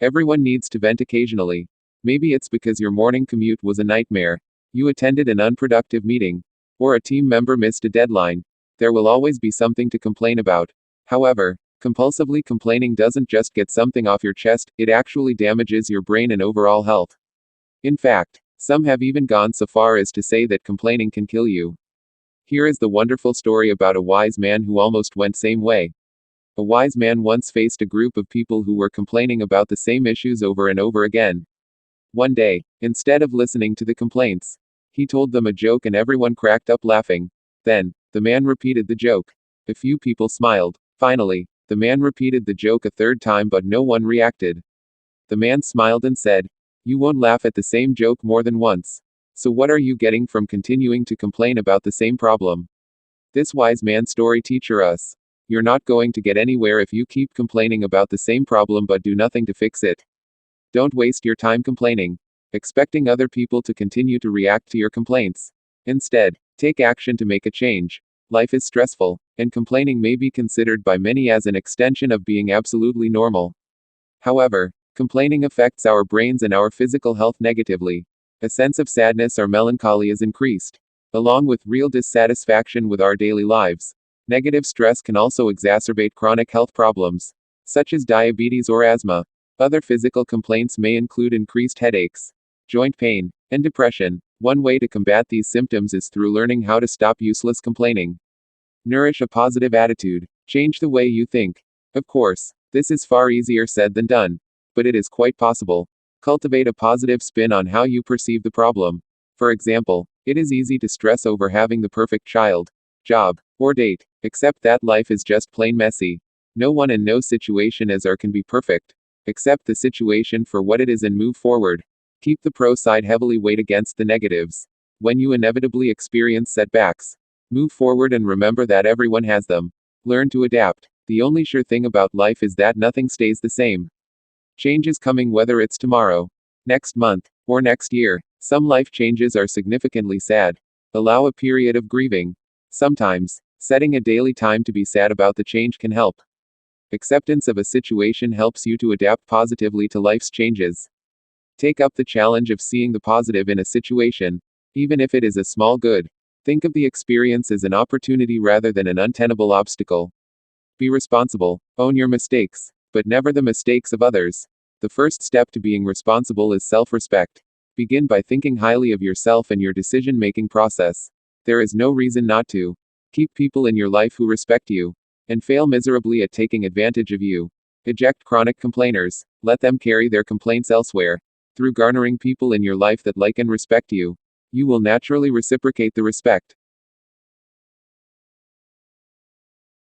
Everyone needs to vent occasionally. Maybe it's because your morning commute was a nightmare, you attended an unproductive meeting, or a team member missed a deadline. There will always be something to complain about. However, compulsively complaining doesn't just get something off your chest, it actually damages your brain and overall health. In fact, some have even gone so far as to say that complaining can kill you. Here is the wonderful story about a wise man who almost went same way. A wise man once faced a group of people who were complaining about the same issues over and over again. One day, instead of listening to the complaints, he told them a joke and everyone cracked up laughing. Then, the man repeated the joke. A few people smiled. Finally, the man repeated the joke a third time but no one reacted. The man smiled and said, "You won't laugh at the same joke more than once. So what are you getting from continuing to complain about the same problem?" This wise man story teaches us, you're not going to get anywhere if you keep complaining about the same problem but do nothing to fix it. Don't waste your time complaining, expecting other people to continue to react to your complaints. Instead, take action to make a change. Life is stressful, and complaining may be considered by many as an extension of being absolutely normal. However, complaining affects our brains and our physical health negatively. A sense of sadness or melancholy is increased, along with real dissatisfaction with our daily lives. Negative stress can also exacerbate chronic health problems, such as diabetes or asthma. Other physical complaints may include increased headaches, joint pain, and depression. One way to combat these symptoms is through learning how to stop useless complaining. Nourish a positive attitude. Change the way you think. Of course, this is far easier said than done, but it is quite possible. Cultivate a positive spin on how you perceive the problem. For example, it is easy to stress over having the perfect child, job, or date, except that life is just plain messy. No one and no situation is or can be perfect. Accept the situation for what it is and move forward. Keep the pro side heavily weighed against the negatives. When you inevitably experience setbacks, move forward and remember that everyone has them. Learn to adapt. The only sure thing about life is that nothing stays the same. Change is coming, whether it's tomorrow, next month, or next year. Some life changes are significantly sad. Allow a period of grieving. Sometimes, setting a daily time to be sad about the change can help. Acceptance of a situation helps you to adapt positively to life's changes. Take up the challenge of seeing the positive in a situation, even if it is a small good. Think of the experience as an opportunity rather than an untenable obstacle. Be responsible. Own your mistakes, but never the mistakes of others. The first step to being responsible is self-respect. Begin by thinking highly of yourself and your decision-making process. There is no reason not to. Keep people in your life who respect you, and fail miserably at taking advantage of you. Eject chronic complainers. Let them carry their complaints elsewhere. Through garnering people in your life that like and respect you, you will naturally reciprocate the respect.